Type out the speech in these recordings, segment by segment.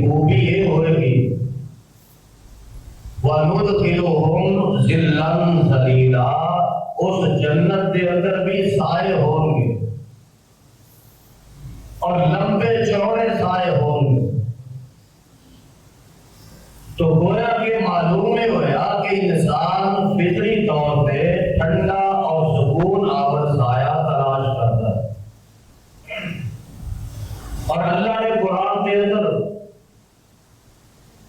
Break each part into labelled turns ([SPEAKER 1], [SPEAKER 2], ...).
[SPEAKER 1] خوبی یہ ہوئے گی وَنُدْخِلُهُمْ ظِلًّا ظَلِيلًا، اس جنت کے اندر بھی سائے ہوں گے اور لمبے چوڑے سائے ہوں گے۔ تو گویا کہ معلوم ہوا کہ انسان فطری طور پہ ٹھنڈا اور سکون آور سایہ تلاش کرتا ہے، اور اللہ نے قرآن کے اندر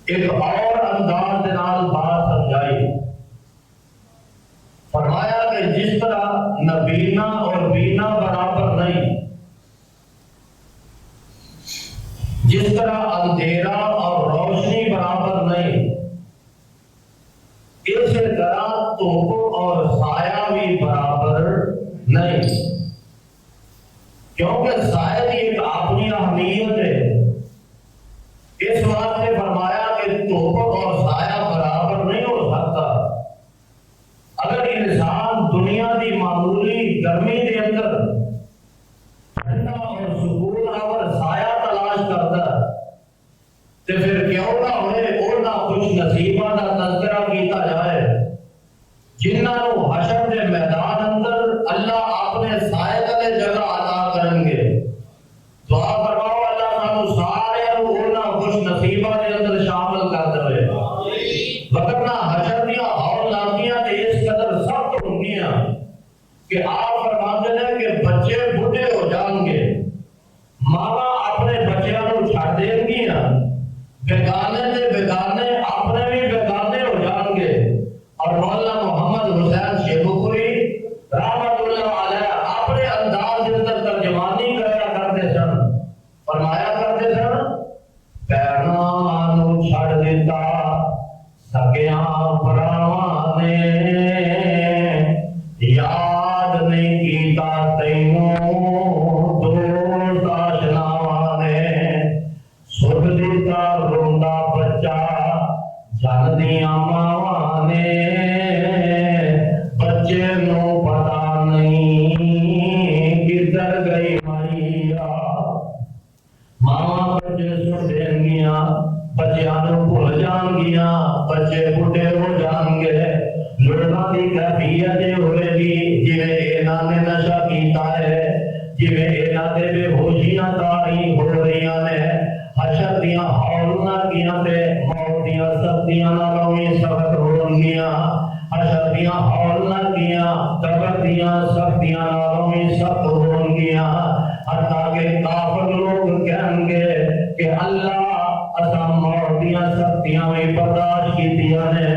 [SPEAKER 1] ایک اور انداز کے نال بات سمجھائی، فرمایا کہ جس طرح نبینا اور بینا برابر نہیں، جس طرح اندھیرا اور روشنی برابر نہیں، اسی طرح دھوپ اور سایہ بھی برابر نہیں، کیونکہ سایہ کی ایک اپنی اہمیت ہے۔ اس واسطے فرمایا کہ دھوپ اور سایہ برابر نہیں ہو سکتا۔ اگر انسان دنیا کی معمولی گرمی کے اندر ٹھنڈا اور سکون اور سایہ تلاش کرتا تو پھر کیوں نہ ہوئے اونا خوش نصیبہ کا تذکرہ کیتا جائے جنہاں نو حشر کے میدان اندر اللہ اپنے سائے تلے جگہ عطا کریں گے۔ دعا فرماؤ اللہ سانو سارے اونا خوش نصیبہ کے اندر شامل کر دے، وگرنہ حشر دیا ہولناکیاں تے اس قدر سخت ہونگیاں کہ آپ فرماتے ہیں کہ بچے بڑھے ہو جان گے، ماں اپنے بچیاں نو چھڑ دیں گیاں، بیگانے دے بیگانے اپنے بھی بیگانے ہو جان گے۔ اور مولانا محمد حسین شیخوپوری رحمت اللہ علیہ اپنے انداز کے اندر ترجمانی کریا کرتے سن، فرمایا کرتے سن، پیرنا نو چھڑ دیتا سکیاں پراواں نے، یاد نہیں کیتا تینوں دوست آشناواں نے، سٹ دیتا روندا بچہ جن دیاں ماواں نے، بچے نو پتا نہیں کدھر گئی مائیا، ماواں بچے سٹ دین گیاں، بچیاں نو بھول جان گیاں، بچے بڑھے ہو جان گے، لڑنا دی کیفیت ہوئے گی جویں انہاں نے نشہ کیتا ہے، جویں انہاں دے بے ہوشیاں تاری ہو رہیاں نے، حشر دیاں ہولناکیاں تے موت دیاں سختیاں نالوں وی سخت ہون گیاں، حشر دیاں ہولناکیاں قبر دیاں سختیاں نالوں وی سخت ہون گیاں، حتیٰ کہ کافر لوگ کہیں گے کہ اللہ اساں موت دیاں سختیاں وی برداشت کیتیاں نے،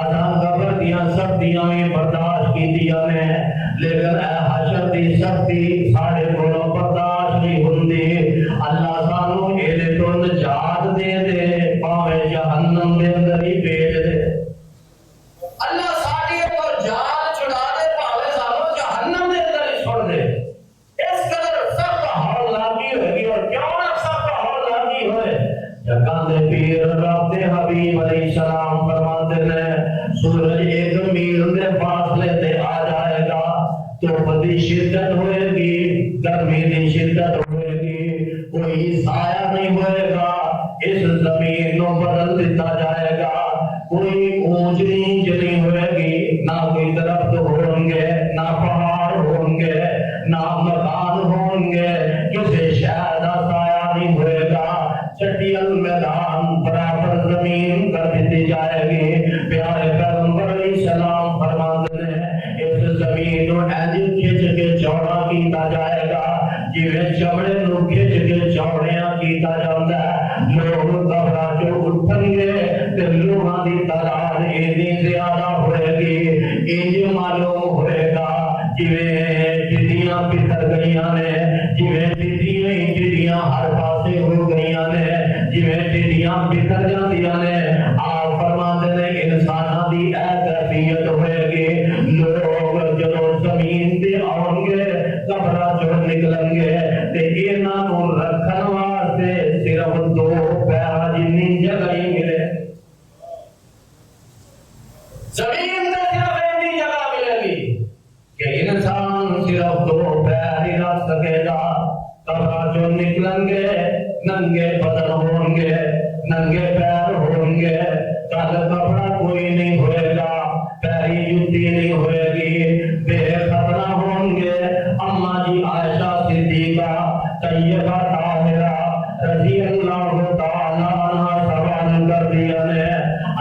[SPEAKER 1] اساں قبر دیاں سختیاں وی برداشت کیتیاں نے، لیکن اے حشر دی سختی ساڈے کولوں برداشت نہیں ہوندی، اللہ سانو ایدے تو نجات دے دے، پاویں جہنم دے اندر ہی بھیج دے، اللہ ساڈی تو جان چھڑا دے، پاویں سانو جہنم دے اندر ہی چھوڑ دے۔ اس قدر سخت ہولناکی ہوئے گی، اور کیوں نہ سخت ہولناکی ہوئے، جگہ دے پیر رب دے حبیب علیہ السلام فرماتے ہیں سورج ایک میل دے فاصلے تے آ جائے گا، دھوپ دی شدت ہوئے گی، گرمی دی شدت ہوئے گی، کوئی سایہ نہیں ہوئے گا، اس زمین کو بدل دیتا جائے گا، کوئی اونچ نیچ نہیں ہوئے گی، نہ کوئی درخت ہوں گے، نہ پہاڑ ہوں گے، نہ مکان ہوں گے، کسی شہر کا سایہ نہیں ہوئے گا، چٹیل میدان برابر زمین کر دیتی جائے گی۔ پیارے پیغمبر علیہ السلام فرماتے ہیں اس زمین کو ایسے کھچ کے چوڑا کیتا جائے گا جویں چمڑے نو کھچ کے چوڑیاں کیتا جاتا ہے، لوگ گھبرا کے اٹھن گے تے لوہاں دی تعداد اتنی زیادہ ہوئے گی، انج معلوم ہوئے گا جویں چڑیاں بکھر گئیاں نے، جویں چڑیاں ہر پاسے ہو گئیاں نے، جویں چڑیاں بکھر جاندیاں نے، آپ فرماتے ہیں انساناں دی اے کیفیت ہوئے گی، لوگ جدوں زمین تے آؤں گے قبراں چوں نکلیں گے تے انہاں نوں رکھن واسطے صرف دو پیرا جنی جگہ ہی ملے، زمین تے صرف اتنی جگہ ملے گی کہ انسان صرف دو پیر ہی رکھ سکے گا، قبراں چوں نکلیں گے ننگے بدن ہوں گے، ننگے پیر ہوں گے، کل کپڑا کوئی نہیں ہوئے گا، پیری جوتی نہیں ہوئے گی، بے خبرہ ہوں گے۔ اماں جی عائشہ صدیقہ طیبہ طاہرہ رضی اللہ تعالی عنہ سوال کر دیا نے،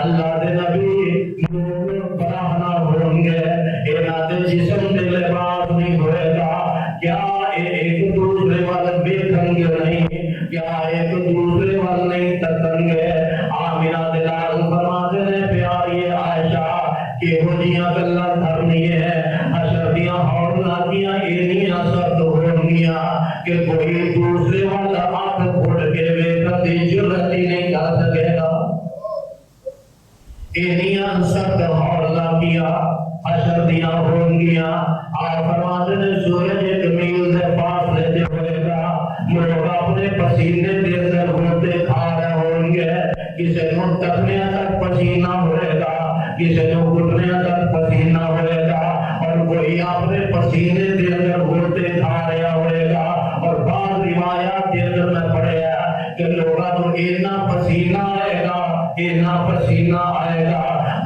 [SPEAKER 1] اللہ دے نبی لوگ براہنا ہوں گے، انہاں دے جسم دے لباس نہیں ہوئے گا، کیا ایک دوسرے وال دیکھیں گے نہیں، کیا ایک دوسرے وال نہیں تکیں گے؟ آمینہ دلال فرماتے نے پیاری عائشہ کہ وہ جیاں گلہ دھرنی ہے، حشر دیاں ہوڑنا دیاں اینیاں سرد ہونگیاں کہ کوئی دوسرے والا آنکھ پھوڑ کے ویکھن دی جرت ہی نہیں کر سکے گا۔ اینیاں سرد ہوڑنا دیاں حشر دیاں ہونگیاں۔ آپ فرماتے نے سورج ایک میل سے فاصلے سے ہوئے گا، لوگ اپنے پسینے دے اندر ہوتے کھا رہے ہوں گے، کسی کو ٹکنے تک پسینہ ہوئے گا، کسی کو گھٹنے تک پسینہ ہوئے گا، اور کوئی اپنے پسینے دے اندر ہوتے کھا رہا ہوئے گا۔ اور بعض روایات کے اندر میں پڑھے ہیں کہ لوگا تو اتنا پسینہ آئے گا، اتنا پسینہ آئے گا،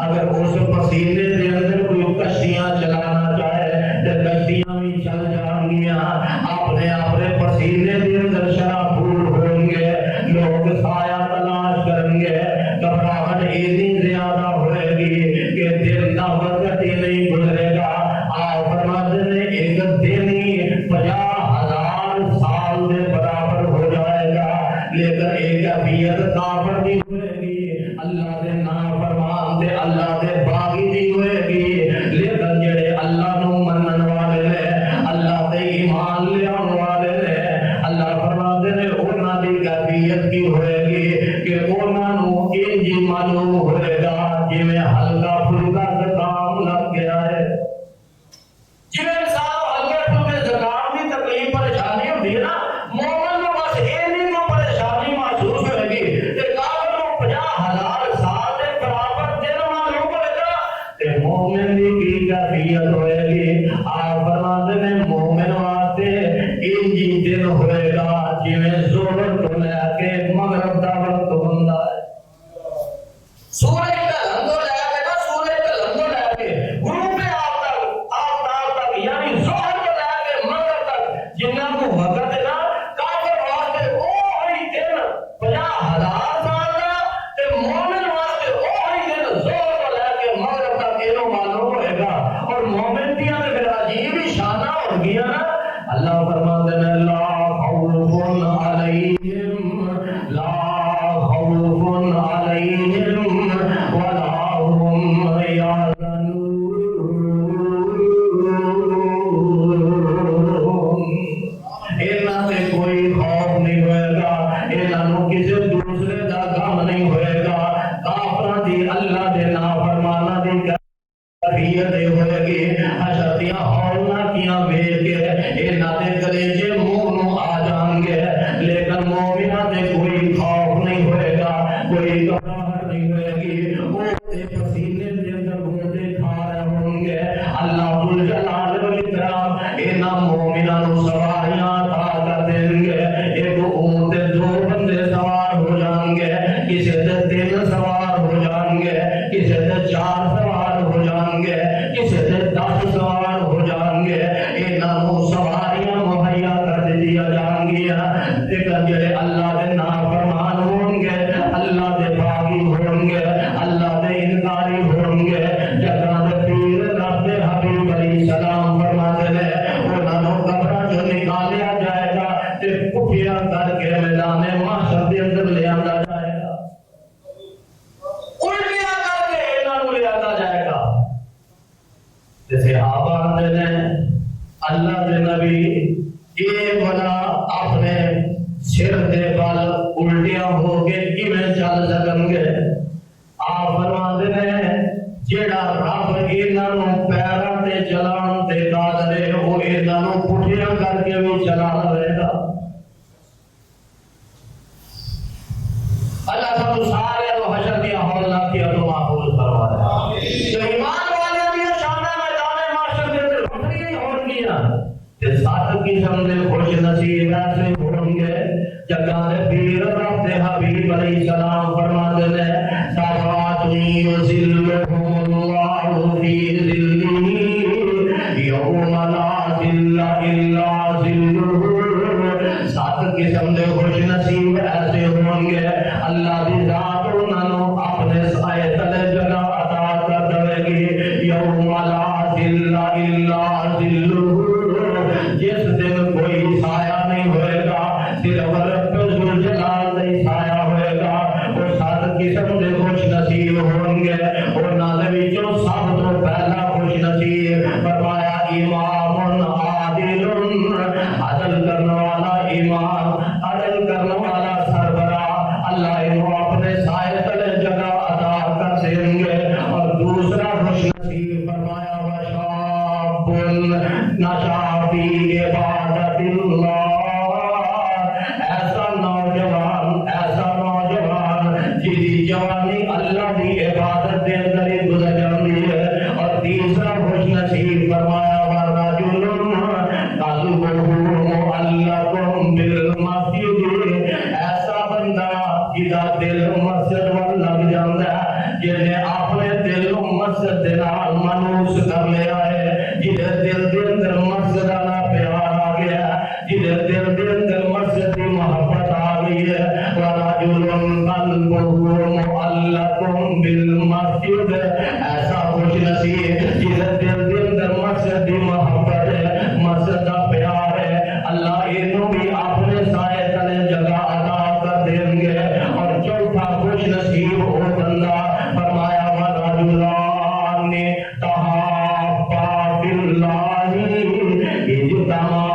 [SPEAKER 1] اگر اس پسینے دے اندر کوئی کشتیاں چلانا چاہے تو کشتیاں بھی چل جائیں گیاں، اپنے پسینے دے اندر شراب پھول ہوں گے، لوگ سایہ تلاش کریں گے، گھبراہٹ اتنی زیادہ ہوئے گی کہ دن کا وقت ہی نہیں گزرے گا۔ آپ فرماتے ہیں ایک دن ہی 50,000 سال کے برابر ہو جائے گا، لیکن ایک ابیت کافر دی ہوئے گی، اللہ دے نافرمان دے اللہ دے باغی دی ہوئے گی، لیکن جڑے اللہ نو منن والے نے، اللہ دے ایمان لے آن والے نے، اللہ فرماتے ہیں انہاں دی ابیت کی ہوئے گی کہ انہاں نو انج معلوم ہوئے گا جویں ہلکا پھلکا زکام لگ گیا ہے۔ جویں انسان ہلکے پھلکے زکام دی تکلیف پریشانی ہوندی ہے نا، مومن نو بس اینی کو پریشانی محسوس ہوئے گی، تے کافر نو 50,000 سال دے برابر دن معلوم ہوئے گا، تے مومن دی کی کیفیت ہوئے گی۔ آپ فرماتے ہیں مومن واسطے انجی دن ہوئے گا جویں ظہر تو لے کے مغرب دا وقت ہوندا ہے۔ سورج کا لمبو لے کے نا، سورج کا لمبو لے کے غروب آفتاب تک یعنی ظہر کو لے کے مغرب تک جنہ کو وقت ہے نا، کافر واسطے اوہی دن 50,000 سال دا، تے مومن واسطے اوہی دن ظہر کو لے کے مغرب تک اینو معلوم ہوئے گا۔ اور مومن دیاں تے پھر عجیب ہی شاناں ہو گیاں نا۔ اللہ فرماتے ہیں لا خوف علیہم لا خوف علیہم ولا هم يحزنون۔ انہاں تے کوئی خوف نہیں ہوئے گا، انہاں نو کسی دوسرے دا غم نہیں ہوئے گا۔ کافراں دی اللہ دے نافرماناں دی کیفیت ہوئے گی، حشر دیاں ہوڑنا کیاں ویکھ کے انہاں دے کلیجے منہ نو آ جان گے، لیکن مومناں تے کوئی خوف نہیں ہوئے گا، کوئی گھبراہٹ نہیں ہوئے گی، وہ تے پسینے دے اندر ہوتے کھا رہے ہوں گے۔ اللہ ذوالجلال والاکرام انہاں مومناں نو سواریاں عطا کر دیں گے، ایک اونٹ تے 2 بندے سوار ہو جان گے، کسی تے 3 سوار ہو جان گے، کسی تے 4 سوار ہو جان گے، کسی تے 10 سوار ہو جان گے، انہاں نو سواریاں مہیا کر دیا جان گیا، لیکن جڑے اللہ دے نافرمان ہوں گے، اللہ دے باغی ہوں گے، اللہ دے انکاری ہوں گے، جگہ دے پیر رب دے حبیب علیہ السلام فرماتے ہیں انہاں نو قبراں چوں نکالیا جائے گا تے پٹھیا کر کے میدان محشر دے اندر لے آندا جائے گا، الٹیا کر کے انہاں نو لے آندا جائے گا۔ تے صحابہ آندے نے اللہ دے نبی یہ بنا اپنے سر دے بال الٹیاں ہو کے کیویں چل سکن گے؟ آپ فرماتے ہیں جیڑا رب انہاں نو پیراں تے چلان تے قادر ہے، وہ انہاں نو پٹھیاں کر کے بھی چلا لے گا۔ اللہ سب سارے نو حشر دی ہولا کی تو محفوظ فرما دے۔ جو ایمان والے دی شاناں میدان محشر دے اندر وکھری ہون گیاں تے 7 قسم دے خوش نصیب ایسے ہوں گے جگہ دے کبیر رب حبیب علیہ السلام فرماتے ہیں سبعۃ یظلھم اللہ فی ظلہ یوم لا ظل الا ظلہ. 7 قسم دے خوش نصیب ایسے ہوں گے اللہ دی ذات انہوں اپنے سائے تلے جگہ عطا کر دے گی. یوم لا ظل الا ظلہ، جس دن کوئی سایہ نہیں ہوئے گا صرف رب ذوالجلال کا سایہ ہوئے گا. وہ 7 قسم دے خوش نصیب ہوں گے. انہاں دے وچوں سب تو پہلا خوش نصیب فرمایا امام عادل، عدل کرنے والا امام، عدل کرنے والا سربراہ، اللہ انہوں اپنے سائے تلے جگہ عطا کر دیں گے. اور دوسرا خوش نصیب فرمایا وشاب نشا فی عبادت اللہ، ایسا نوجوان جی جوانی اللہ کی عبادت کے اندر ہی گزر جاتی ہے. اور تیسرا خوش نصیب فرمایا ورجل قلبہ معلق بالمسجد، ایسا بندہ جدا دل مسجد وال لگ جاتا ہے، جنہیں اپنے دل مسجد دے نال منوس کر لیا ہے، جدے دل دے اندر مسجد والا پیار آ گیا ہے، جدے دل دے اندر مسجد کی محبت آ گئی ہے. ورجل قلبہ معلق بالمسجد، ایسا خوش نصیب جدے دل دے اندر مسجد کی محبت ہے، مسجد کا پیار ہے، اللہ انہوں بھی اپنے سائے تلے جگہ عطا کر دیں گے. اور چوتھا خوش نصیب ہو بندہ فرمایا ورجلان تحابا فی اللہ اجتمعا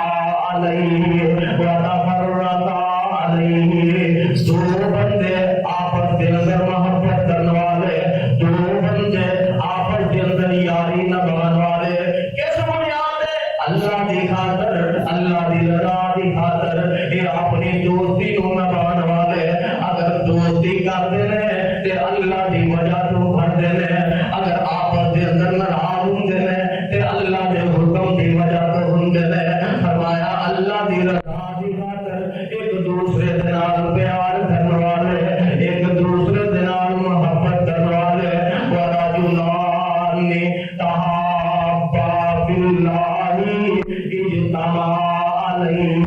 [SPEAKER 1] علیہ وتفرقا علیہ. 2 بندے آپس کے اندر محبت کرنے والے، 2 بندے آپس کے اندر یاری نبھانے والے، کس بنیاد ہے؟ اللہ کی خاطر، اللہ کی رضا کی خاطر، یہ اپنی دوستی کو نبھانے والے. اگر دوستی کرتے ہیں تے اللہ کی وجہ تو بڑھتے ہیں، اگر آپس کے اندر ناراض ہوتے ہیں تے اللہ کے حکم کی وجہ تو ہوتے ہیں. فرمایا اللہ کی رضا کی خاطر ایک دوسرے کے نال پیار کرنے والے، ایک دوسرے کے نال محبت کرنے والے. ورجلان تحابا فی اللہ اجتمعا علیہ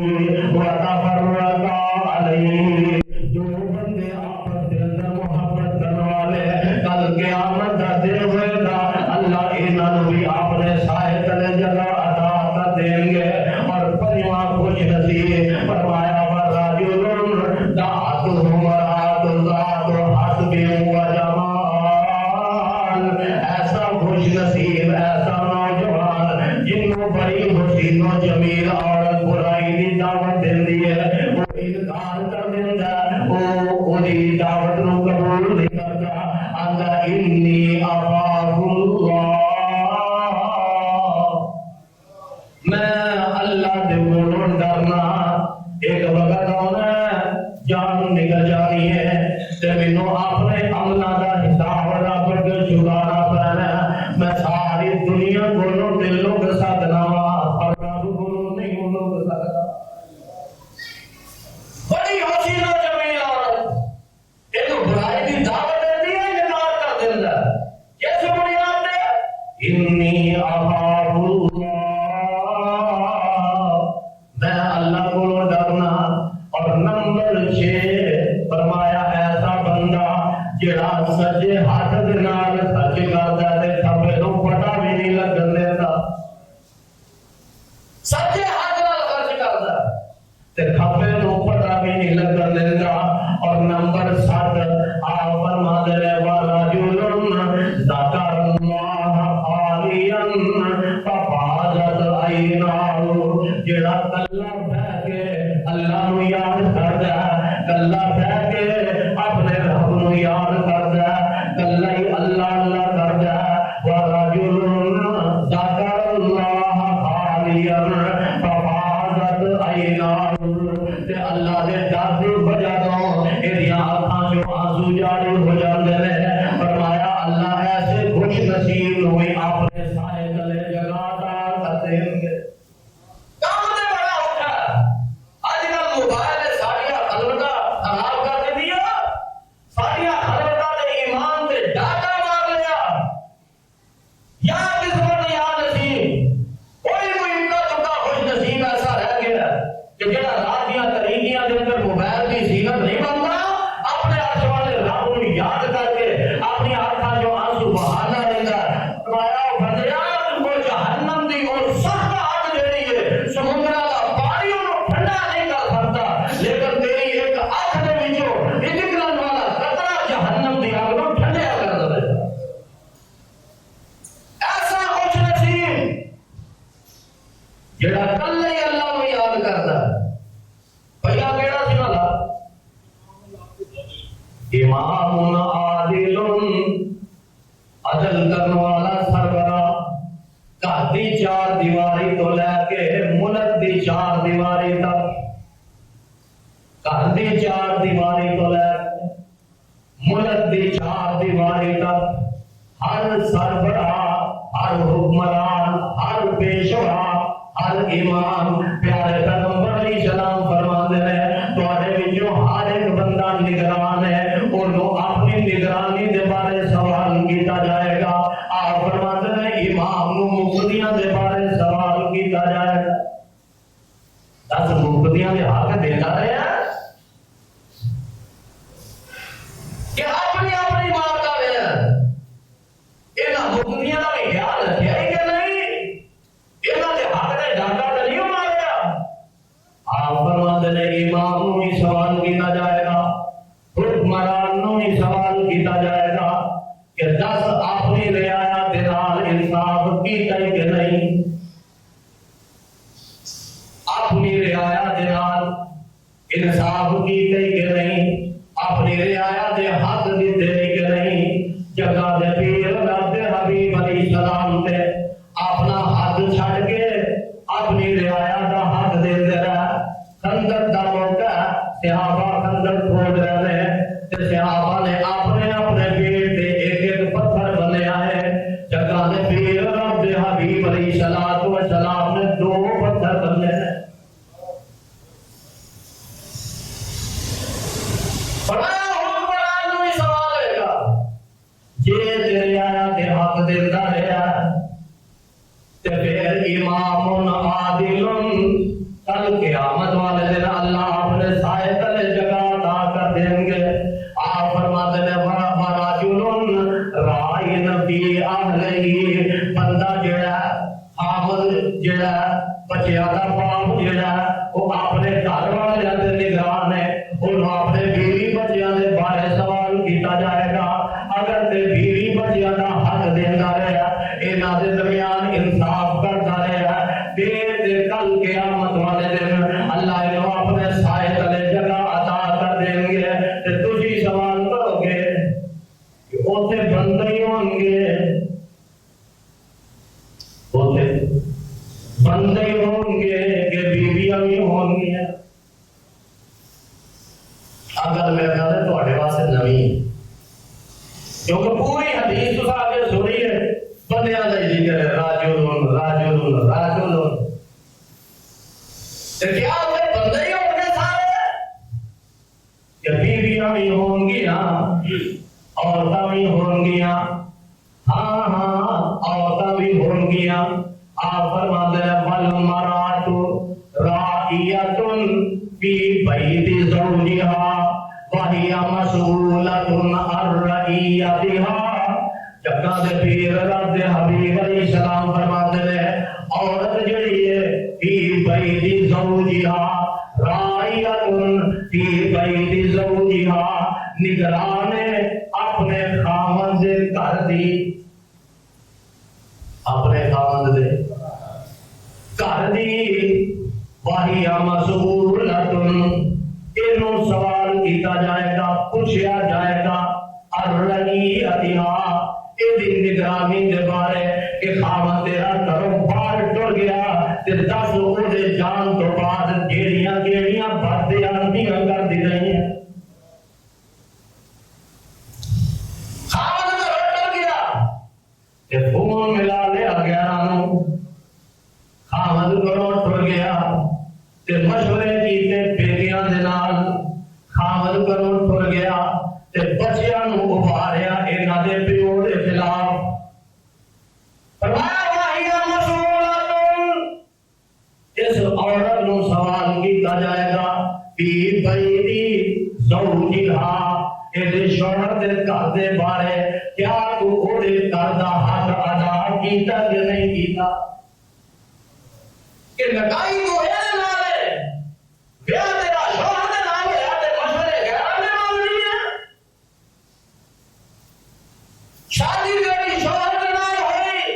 [SPEAKER 1] وتفرقا علیہ. 2 بندے آپس کے اندر محبت کرنے والے، کل قیامت کا دن ہوئے گا اللہ انہوں بھی اپنے سائے تلے جگہ عطا کر دیں گے. اور 5واں خوش نصیب فرمایا ورجل دعته امرأة ذات حسب وجمال، ایسا خوش نصیب ایسا نوجوان جنوں بڑی حسین و جمیل عورت برائی کی دعوت دیندی ہے، وہ انکار کر دیندا، وہ دی دعوت نو قبول نہیں کرتا. آندا انی اخاف اللہ، میں اللہ دے کولوں ڈرنا. ایک وقت آنا ہے جان نکل جانی ہے تے مینوں اپنے عملاں دا حساب رب کے چکانا پینا. میں ساری دنیا کولوں دلوں کے ساتھ پر رب کولوں نہیں کولوں کے ساتھ. بڑی حسین و جمیل عورت ایک برائی کی دعوت دیتی ہے، انکار کر دیندا ہے. کیسے بنیاد ہے؟ انی اخاف اللہ، میں اللہ کو ڈرنا. اور نمبر 6 فرمایا ایسا بندہ جڑا سجے ہاتھ دے نال سچ کردا تے کھبے نوں پتہ بھی نہیں لگن دیندا. سچے ہاتھ نال سچ کردا تے کھبے نوں پتہ بھی نہیں لگن دیندا. اور نمبر 7 آپ فرماتے ہیں ورجل ذکر اللہ خالیا ففاضت عیناہ، جڑا کلا بیٹھ کے اللہ نو یاد کردا ہے، کلا بیٹھ کے اپنے رب نو یاد کردا ہے، کلا ہی اللہ اللہ کردا ہے. ورجل ذکر اللہ خالیا ففاضت عیناہ، تے اللہ دے ڈر دی وجہ تو اے اکھاں جو امام عادل عدل کرنے والا سربراہ گھر دی چار دیواری تو لے کے ملک دی چار دیواری تک گھر دی چار دیواری تو لے کے ملک دی چار دیواری تک ہر سربراہ ہر حکمران ہر پیشوا ہر امام پیارے پیغمبر علیہ السلام فرماتے ہیں تواڈے وچوں ہر ایک بندہ نگران ہے انہوں اپنی نگرانی دے بارے سوال کیتا جائے گا آپ فرماتے ہیں امام نو مفتیاں دے بارے سوال کیتا جائے گا دس مفتیاں دے حق دیتا رہا کہ اپنی اپنی مار کا رہا انہاں مفتیاں دا بھی خیال رکھیا ہے کہ نہیں انہاں دے حق دے ڈانڈا تے نہیں ماریا آپ فرماتے ہیں امام نو بھی سوال کیتا جائے گا حکمران نو بھی سوال کیتا جائے گا کہ دس اپنی رعایا دے نال انصاف کیتا ہے کہ نہیں اپنی رعایا دے نال انصاف کیتا ہے کہ نہیں اپنی رعایا دے حق دیتے ہیں کہ نہیں جگہ دے پیر رب حبیب علیہ السلام تے اپنا حق چھڑ کے اپنی رعایا دا حق دیتے رہے خندق دا موقع صحابہ خندق کھود رہے ہیں تے صحابہ نے اپنے اپنے پیٹ تے ایک ایک پتھر بنیا ہے جگہ دے پیر رب حبیب علیہ السلام نے دو پتھر بنے ہیں فرمایا حکمران نو بھی سوال ہے گا جے تیرے آیا تے حق دیتا رہا تے پھر امام عادل کل قیامت والے دن اللہ اپنے سائے تلے جگہ عطا کر دیں گے آپ فرماتے ہیں وَرَجُلٌ رَائِنَ فِي أَهْلِهِ بندہ جڑا حافظ جڑا بچیاں دا باپ جڑا وہ اپنے گھر والے دے نگران ہے انہوں اپنے بیوی بچیاں دے بارے سوال کیتا جائے گا اگر تے بیوی بچیاں دا حق دیندا رہا انہاں دے درمیان انصاف کرتا رہا پھر تے کل قیامت والے دن اللہ انہوں اپنے سائے تلے جگہ عطا کر دیں گے تے تسی سوال کرو گے کہ اوتھے بندے ہی ہون گے اوتھے بندے ہی ہون گے کہ بیویاں بھی ہون گی اگر میرے خیال ہے تواڈے واسطے نویں ہے کیونکہ پوری حدیث تو آگے سنی ہے بندیاں دا ذکر ہے راجلون راجلون راجلون تے کیا وہ بندے ہی ہوں گے سارے کہ بیویاں بھی ہوں گیاں عورتاں بھی ہوں گیاں ہاں ہاں عورتاں بھی ہوں گیاں آپ فرماتے ہیں والمرأۃ راعیۃ فی بیت زوجہا وہی مسئولۃ عن رعیتہا جگہ دے پیر رب حبیب علیہ السلام فرماتے ہیں عورت جڑی ہے فی بیت زوجہا راعیۃ فی بیت زوجہا نگران اپنے خاوند دے گھر دی اپنے خاوند دے گھر دی وہی مسئولۃ انہوں سوال کیتا جائے گا پوچھا جائے گا الرعیتہا ایدی نگرانی دے بارے کہ خاوند تیرا گھروں باہر ٹر گیا تے دس او دے جان تو بعد جیڑیاں جیڑیاں بدیانتیاں کر دی رہی ہیں خاوند گھروں ٹر گیا تے فون ملا لیا 11 نو خاوند گھروں ٹر گیا تے مشورے کیتے بیٹیاں دے نال خاوند گھروں ٹر گیا تے بچیاں نو ابھاریا انہاں دے پیو دے خلاف فرمایا وہی مسئولۃ اس عورت نو سوال کیتا جائے گا فی بیت زوجہا اے شوہر دے گھر دے بارے کیا تو او دے گھر دا حق ادا کیتا کہ نہیں کیتا کہ لگائی تو ہے نالے بیاہ تیرا شوہر دے نال ہے تے مشورے غیر دے نال نہیں ہے شادی تیری شوہر دے نال ہوئی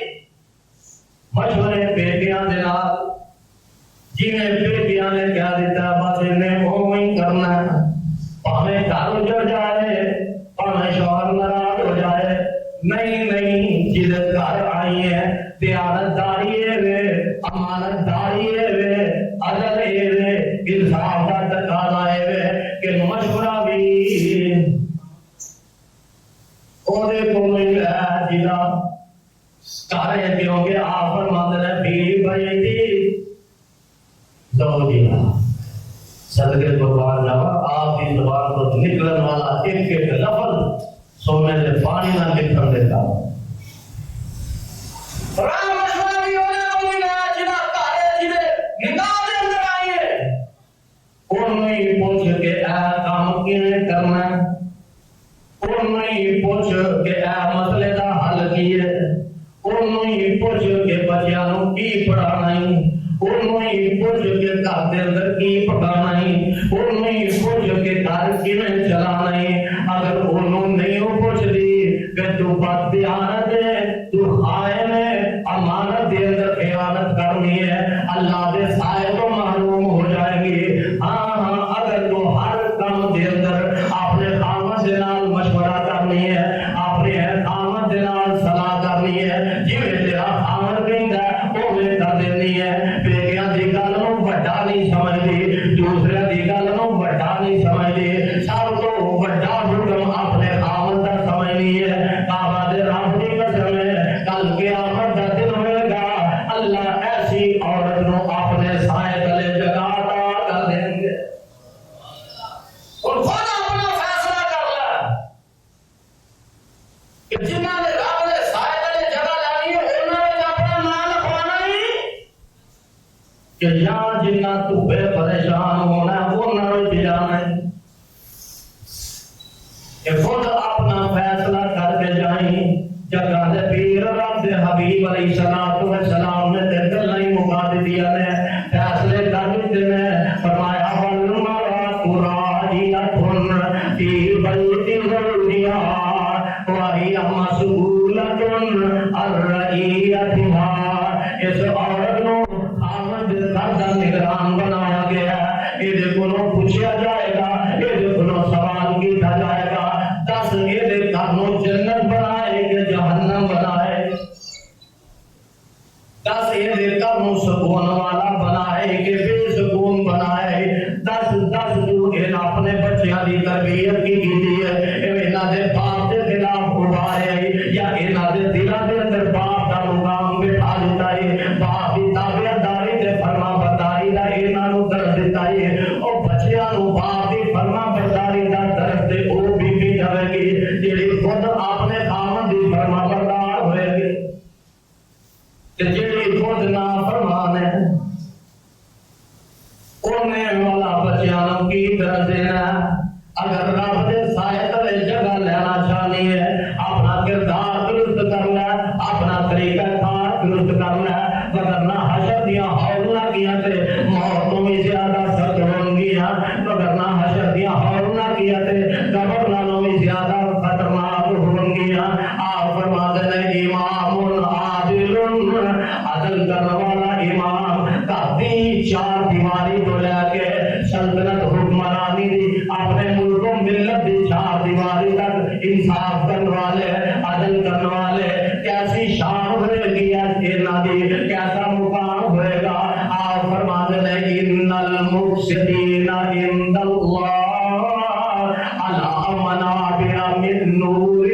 [SPEAKER 1] مشورے بیٹیاں دے نال جنہیں بیٹیاں نے کیا دیتا بس انہیں اوہی کرنا ہے پاویں گھر اجڑ جائے ਉਹਦੇ ਕੋਲ ਹੀ ਹੈ ਜਿਹਦਾ سارے کیونکہ آپ فرماتے ہیں بی بیتی زوجیہ صدقے قربان جاوا آپ کی زبان کو نکلن والا ایک ایک لفظ سونے سے پانی نہ نکل دیتا قرآن مشورہ بھی ہونے کو ملا جنا کارے جنہیں نکاح دے اندر آئیے انہوں ہی پوچھ کے اے کام کینے کرنا انہوں ہی پوچھ کے اے مسئلے دا حل کیے انہوں ہی پوچھ کے بچیاں نوں کی پڑھانا ہی انہوں ہی پوچھ کے گھر دے اندر کی پکانا ہی انہوں ہی پوچھ کے گھر کیویں چلانا ہی اگر انہوں نہیں پوچھ دی کہ تو بد دیانت ہے تو خائن ہے امانت دے اندر خیانت کرنی ہے اللہ دے سائے تو محروم ہو جائے گی ہاں اگر تو ہر کام دے اندر اپنے خامد دے نال مشورہ کرنی ہے اپنے خامد دے نال صلاح کرنی ہے جویں تیرا خامد کہندا ہے اوویں کر دینی ہے بیٹیاں دی گل نوں بڑا نہیں سمجھدی دوسرے دی گل نوں بڑا نہیں سمجھدی سب تو بڑا حکم اپنے خامد دا سمجھنی ہے کعبہ دے رب دی قسم ہے کل قیامت دا دن ہوئے گا اللہ ایسی عورت نوں اپنے سائے تلے جگہ عطا کر دیں گے اور خود اپنا فیصلہ کر لے کہ جنہاں نے رب نے سائے تلے جگہ لانی ہے انہاں نے اپنا نام لکھوانا ہی کہ یہاں جنہاں تو بے پریشان ہونا ہے انہاں نے جانا ہے کہ خود اپنا فیصلہ کر کے جائیں جگہ دے پیر رب دے حبیب علیہ السلام نے تے گلاں ہی مکا دیا نے فیصلے کر دیتے نے فرمایا والمرأۃ راعیۃ فی بیت زوجہا وہی مسئولۃ عن رعیتہا اس عورت نو خامد گھر دا نگران بنایا گیا ہے یہ کولوں پوچھا جائے گا یہ کولوں سوال کیتا جائے گا دس یہ گھر نو جنت بنائے کہ جہنم بنائے دس یہ گھر نو سکون والا بنائے کہ بے سکون بنائے دس تو اپنے بچیاں دی تربیت کی کیتی ہے انہاں دے باپ دے خلاف اٹھائے یا انہاں دے دلاں دے اندر باپ دا مقام بٹھا دیتا ہے باپ دی تابعداری تے فرما برداری دا انہاں نوں درس دیتا ہے او بچیاں نوں باپ دی فرما برداری دا درس تے او بی بی جاوے گی جڑی خود اپنے خاوند دی فرما بردار ہوئے گی تے جڑی خود نا فرمان ہے انہیں والا بچیاں نوں کی درس دینا اگر رب دے سائے تلے جگہ لینا چاہنی ہے اپنا کردار درست کرنا اپنا طریقہ کار درست کرنا وگرنہ حشر دیاں ہولنا کیا تے موتوں میں زیادہ سخت ہوں گیا وگرنہ حشر دیاں ہولنا کیا تے قبر نالوں میں زیادہ خطرناک ہوں گیا آپ فرماتے ہیں امام عادل عدل کرنے والا امام کافی چار دیواری کو لے کے سلطنت حکمرانی دی اپنے ملک و ملت دی چار دیواری تک انصاف کرنے والے عدل کرنے والے کیسی شان ہوئے گی انہاں دی کیسا مقام ہوئے گا آپ فرماتے ہیں ان المفسدین عند اللہ علی منابر من نور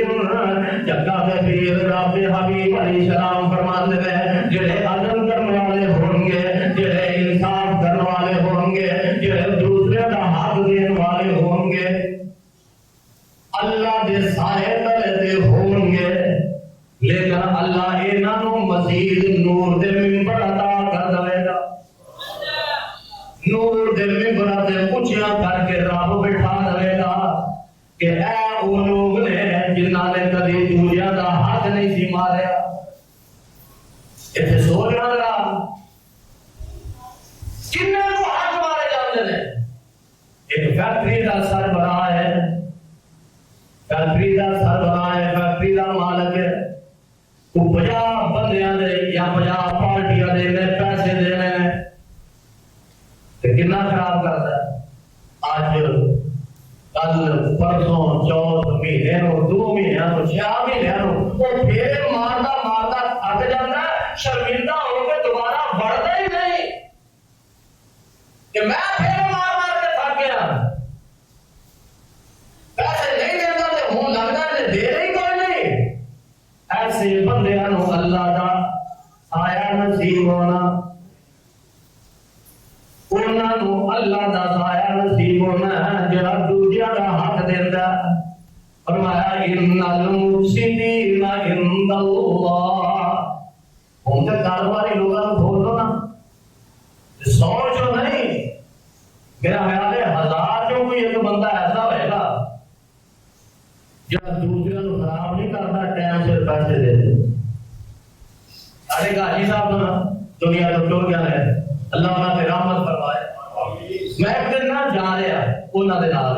[SPEAKER 1] جگہ دے پیر رب حبیب علیہ السلام فرماتے ہیں جڑے عدل کرنے والے ہوں گے جڑے انصاف کرنے والے ہوں گے جڑے دوسرے کا حق دینے والے ہوں گے اللہ دے سائے تلے دے ہوں گے لیکن اللہ انہاں نوں مزید نور دے منبر عطا کر دے گا نور دے منبر تے اونچا کر کے رب بٹھا دے گا کہ اے او لوگ نے جنہاں نے کبھی دوجیاں دا حق نہیں سی ماریا ایتھے سوچ رہا کنے کو حق مارے جاندے نے ایک فیکٹری دا سربراہ ہے فیکٹری دا سربراہ ہے فیکٹری دا مالک ہے وہ 50 بندیاں دے یا 50 پارٹیاں دے نے پیسے دینے نے تے کتنا خراب کرتا ہے آج کل پرسوں چوتھ مہینے نو 2 مہینے نو 6 مہینے نو وہ پھر ماردا ماردا تھک جاتا ہے شرمندہ ہو کے دوبارہ بڑھتا ہی نہیں کہ میں پھر مار مار کے تھک گیا پیسے نہیں دیتا تے ہوں لگتا ہے دے ہی کوئی نہیں نصیب ہونا، انہاں نوں اللہ دا سایہ نصیب ہونا ہے جڑا دوجیاں دا حق دیندا ہے۔ فرمایا ان المفسدین عند اللہ، ہم تے کاروباری لوگاں نوں بولو نا، سوچو نہیں، میرا خیال ہے 1000 چوں کوئی ایک بندہ ایسا ہوئے گا جو دوسرے کو خراب نہیں کرتا، ٹائم سے پیسے دے دے۔ سارے غازی صاحب نا دنیا تو ٹر گیا ہے، اللہ انہاں پہ رحمت فرمائے۔ میں ایک دن نہ جا رہا انہاں دے نال،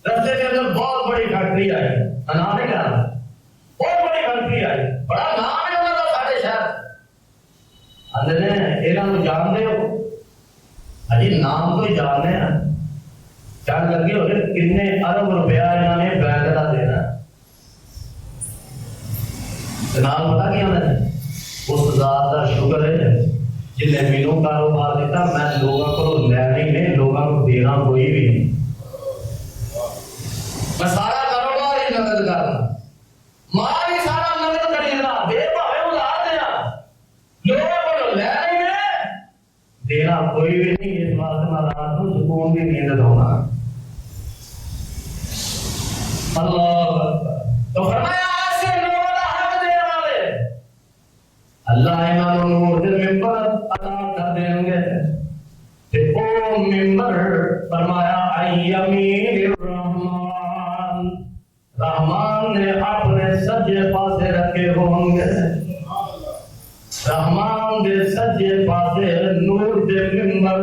[SPEAKER 1] رستے کے اندر بہت بڑی فیکٹری آئی، نام نہیں کہنا، بہت بڑی فیکٹری آئی، بڑا نام ہے انہاں دا سارے شہر۔ آندے نے انہاں نوں جانتے ہو؟ اجی نام تو جانتے ہیں، چل لگے ہوئے کتنے ارب روپیہ انہوں نے بینک کا دینا۔ جناب پتا کیا ہے؟ اس ذات کا شکر ہے جن نے مینوں کاروبار دیتا، میں لوگوں کو لینا ہی نہیں، لوگوں کو دینا کوئی بھی نہیں، میں سارا کاروبار ہی نقد کرنا، مال ہی سارا نقد خریدنا، دے بھاوے ادھار دینا، لوگوں کو لینا ہی نہیں، دینا کوئی بھی نہیں۔ اس بات میں رات کو سکون کی نیند ہونا۔ اللہ تو فرمایا آج سے لوگوں کا حق دینے والے اللہ انہوں نے نور دے ممبر عطا کر دیں گے، تے او ممبر فرمایا ایمین الرحمن، رحمان نے اپنے سجے پاسے رکھے ہوں گے، رحمان دے سجے پاسے نور دے ممبر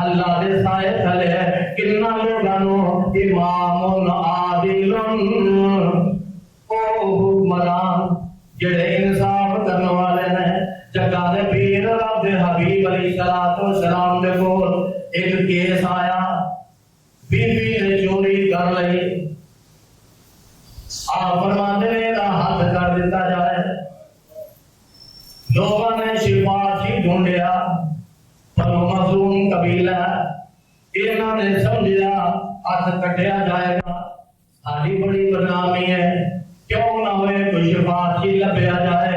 [SPEAKER 1] اللہ دے سائے تھلے کنہ لوگانو امام عادل او حکمران جڑے انصاف کرنے والے نے۔ جگہ دے پیر رب دے حبیب علیہ السلام دے کول ایک کیس آیا، بی بی نے چوری کر لئی، آپ فرماتے ہیں دا حد کر دیتا جائے۔ لوگوں نے سفارشی ڈھونڈیا، بنو مخزوم قبیلہ انہوں نے سمجھا ہاتھ کٹیا جائے گا، ساری بڑی بدنامی ہے، کیوں نہ ہوئے کوئی سفارشی لبیا جائے۔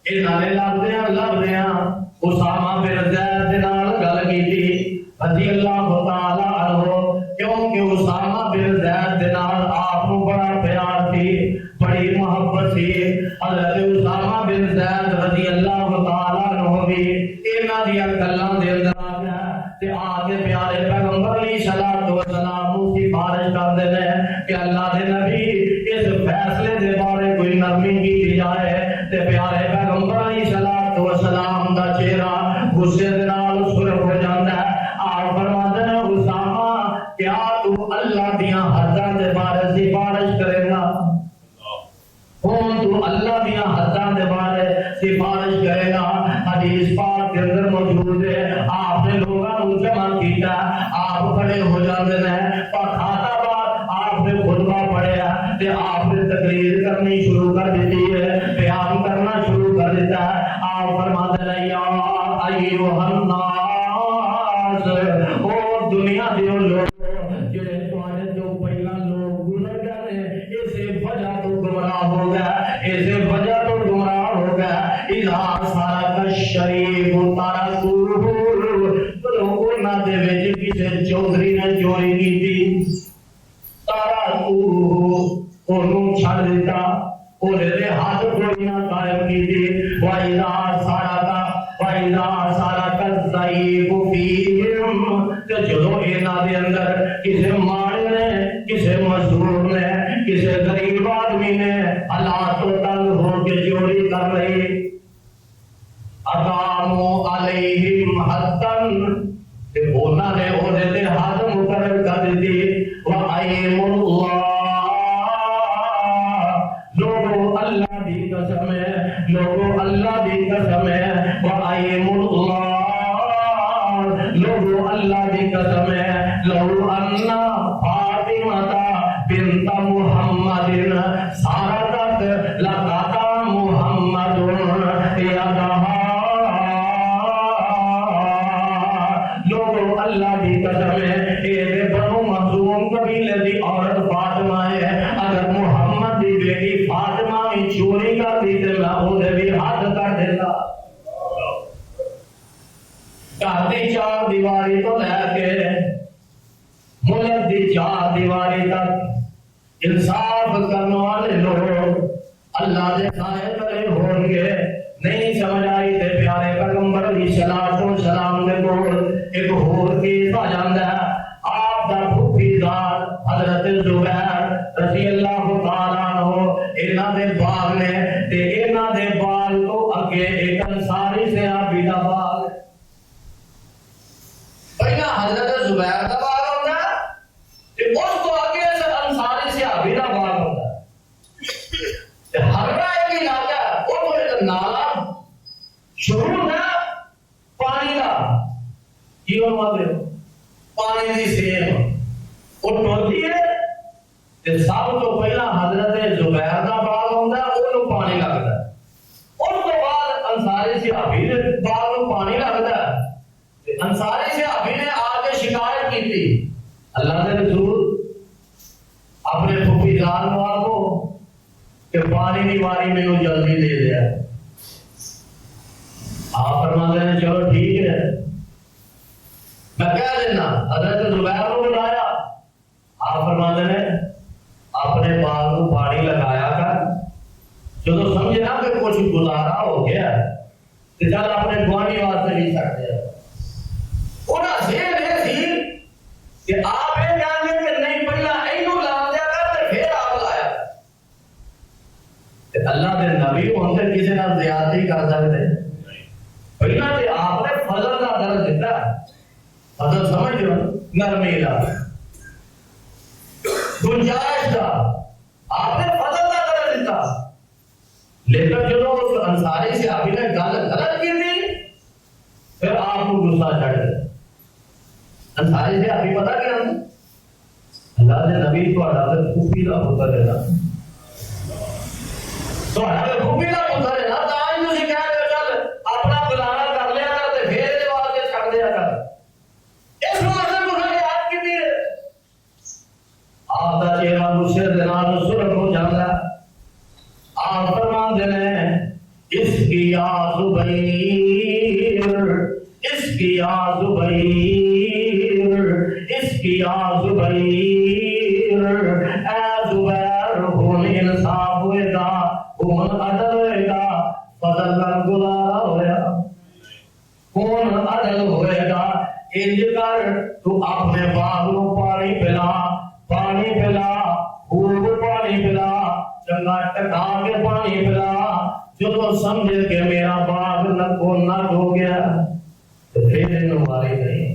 [SPEAKER 1] انہوں نے لبدیاں اسامہ بن زید دے نال گل کیتی رضی اللہ تعالی عنہ، کیونکہ اسامہ بن زید دے نال آپ کو بڑا پیار تھی، بڑی محبت تھی۔ حضرت اسامہ بن زید رضی اللہ تعالی عنہ بھی انہاں دیاں گلاں دے اندر آ گیا تے آگے پیارے پیغمبر علیہ الصلوۃ والسلام کی سفارش کردے نے کہ اللہ دے نبی اس فیصلے دے بارے کوئی نرمی کی جائے، تے پیارے پیغمبر علیہ الصلوۃ والسلام دا چہرہ غصے دے نال سرخ ہو جاندا ہے۔ آپ فرماتے ہیں اسامہ کیا تو اللہ دیاں حداں دے بارے سفارش کرے گا؟ کون تو اللہ دیاں حداں دے بارے سفارش کرے گا؟ حدیث پاک کے اندر موجود ہے، آپ نے لوگوں کو جمع کیتا، آپ کھڑے ہو جاندے نے، پاکھاتا بعد آپ نے خطبہ پڑھیا تے آپ نے تقریر کرنی شروع کر دیتی ہے، بیان کرنا شروع کر دیتا ہے۔ آپ فرماتے ہیں یا ایھا الناس، او دنیا دے لوگ جڑے تواڈے تو پہلا لوگ گزر گئے، اسے وجہ تو گمراہ ہو گیا، اسے وجہ تو گمراہ ہو گیا۔ اذا سارک الشریف ترکوہ، لوگوں دے وچ کسے چودھری نے چوری کیتی، ترکوہ انہوں چھڑ دیتا، انہیں دے حد کوئی نہ قائم کیتی۔ وَإِذَا سَارَكَ الضَّعِيفُ فِيهِمْ، کہ جدو انہاں دے اندر کسے ماڑے نے، کسے مزدور نے، کسے غریب آدمی نے حالات تو تنگ ہو کے چوری کر رہی، اقاموا علیہم حدًا، کہ انہاں نے انہیں دے حد مقرر کر دیتی۔ وَأَيْمُ اللَّهِ، لوگو اللہ دی قسم ہے، لوگو اللہ دی قسم ہے، وَأَيْمُ اللَّهِ، لوگو اللہ دی قسم ہے، لَوْ أَنَّ فَاطِمَةَ بِنْتَ مُحَمَّدٍ سَارَقَتْ لَقَطَعَ مُحَمَّدٌ يَدَهَا، لوگو اللہ دی قسم ہے، اے بنو مخزوم قبیلے دی عورت فاطمہ ہے، اگر محمد دی بیٹی فاطمہ بھی چوری کرتی تے میں انہیں بھی حد کر دیتا۔ انصاف کرنے والے لوگ اللہ دے سائے تلے ہون گے. نہیں سمجھ آئی تے پیارے پیغمبر علیہ الصلوۃ والسلام نے کول ایک ہور چیز آ جاندا ہے. آپ دا پھوپھی ذات حضرت زبیر رضی اللہ تعالیٰ عنہ انہاں دے باغ نے تے انہاں دے باغ تو اگے ایک انصاری صحابی دا باغ. پہلا حضرت زبیر دا باغ ہوندا تے اس تو اگے انصاری صحابی دا باغ ہوندا تے ہر ایک علاقہ او تو ایک نالا شروع ہوتا پانی کا کی پانی کی سیب وہ ٹوٹتی ہے تے سب تو پہلا حضرت زبیر دا باغ ہوتا ہے وہ پانی لگتا ہے. اس تو بعد انصاری صحابی دے باغ کو پانی لگتا ہے. انصاری صحابی نے آ کے شکایت کی تھی اللہ کے رسول اپنے پھوپھی جان کو کہ پانی کی واری میں وہ جلدی دے دیا. آپ فرماتے ہیں چلو ٹھیک ہے میں کہہ دینا. حضرت زبیر کو بلایا. آپ فرماتے ہیں اپنے باغ کو پانی لگایا کر. جو تو سمجھے نا کہ کچھ گزارا ہو گیا تو چل اپنے گوانی واسطے بھی سکتے ہیں. انہاں ذہن یہ سی کہ آپ یہ جانتے کہ نہیں پہلا اینو لا دیا کر تے پھر آپ لایا. اللہ دے نبی ہوندے کسی نال زیادتی کر سکتے پہلا تے آپ نے فضل کا درد دیتا. فضل سمجھ لو نرمی کا گنجائش کا آپ نے فضل کا درد دیتا. لیکن جو اس انصاری سے آپ نے گل غلط کی تھی پھر آپ کو غصہ چڑھ گیا. انصاری سے آپ پتا کیا اللہ نے نبی کو عدالت خوبی کا پتر دینا تو عدالت خوبی کا پتر دینا تاج تسی کہہ دے چل اپنا بلانا کر لیا کر تے پھر دے واسطے چھڑ دیا کر. اس واسطے تساں یاد کیتی ہے آپ دا چہرہ غصے دے نال سرخ ہو جاندا. آپ فرماندے نے اس کی یا زبیر اس کی یا زبیر اس کی یا زبیر اے زبیر ہون انصاف ہوئے گا ہون عدل ہوئے گا فضل کا گزارا ہویا ہون عدل ہوئے گا. انج کر تو اپنے باغ کو پانی پلا خوب پانی پلا چنگا ٹکا کے پانی پلا. جو تو سمجھے کہ میرا باغ نکو نک ہو گیا تو پھر انواری نہیں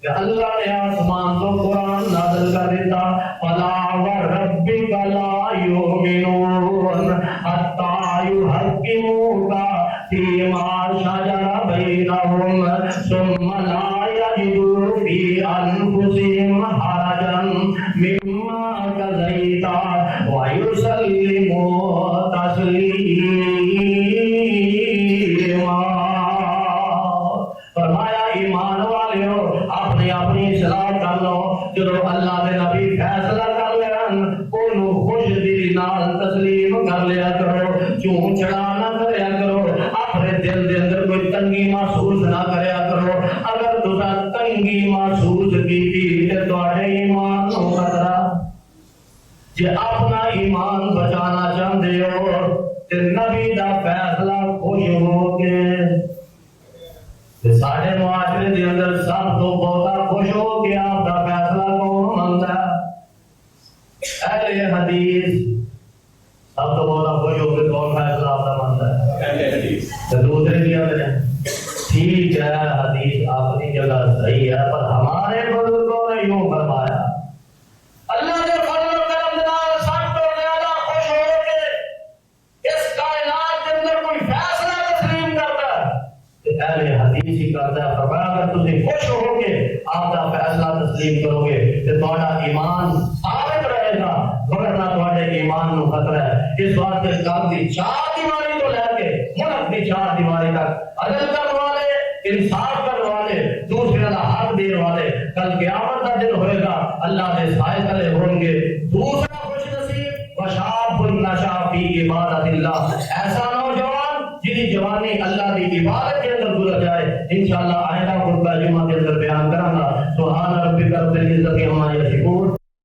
[SPEAKER 1] کہ اللہ نے آسمان تو قرآن نازل کر دیتا فلا وربک لا یؤمنون حتی یحکموک فیما شجر بینہم ثم لا یجدوا فی انفسہم حرجا مما قضیت ویسلموا تسلیما. فرمایا ایمان والو اپنی اپنی اصلاح کر لو. جدو اللہ دے نبی فیصلہ کر لین اونوں خوش دلی نال تسلیم کر لیا کرو. چوں چڑا نہ کریا کرو. اپنے دل دے اندر کوئی تنگی محسوس نہ کریا کرو. اگر تساں تنگی محسوس کیتی تے تواڈے ایمان نوں خطرہ. جے اپنا ایمان بچانا چاہندے ہو تے نبی دا فیصلہ خوش ہو کے سارے معاشرے کے اندر سب تو بہت خوش ہو کہ آپ کا فیصلہ کون منتا ہے. اہل حدیث سب تو بہت خوش ہو کہ کون فیصلہ آپ کا منتا ہے. دوسرے کیا کریں ٹھیک ہے حدیث اپنی جگہ صحیح ہے پر ہمارے بزرگوں نے یوں فرمایا اللہ کے فضل و کرم کے نال سب تو زیادہ خوش ہو کے اس کائنات کے اندر کوئی فیصلہ تسلیم کرتا ہے اہل حدیث ہی کرتا ہے. فرمایا اگر تم خوش ہو کے آپ کا فیصلہ تسلیم کرو گے تو تمہارا ایمان ثابت رہے گا ورنہ تمہارے ایمان نو خطرہ ہے. اس واسطے کام دی چار دیواری تو لے کے ملک دی چار دیواری تک عدل کرنے والے انصاف کرنے والے دوسرے کا حق دینے والے کل قیامت کا دن ہوئے گا اللہ کے سائے تلے ہوں گے. دوسرا خوش نصیب وشاب النشا فی عبادت اللہ ایسا نوجوان جی جوانی اللہ کی عبادت کے اندر گزر جائے انشاءاللہ آئندہ خطبہ جمعہ کے اندر بیان کراں گا سبحان ربک رب العزت عما یصفون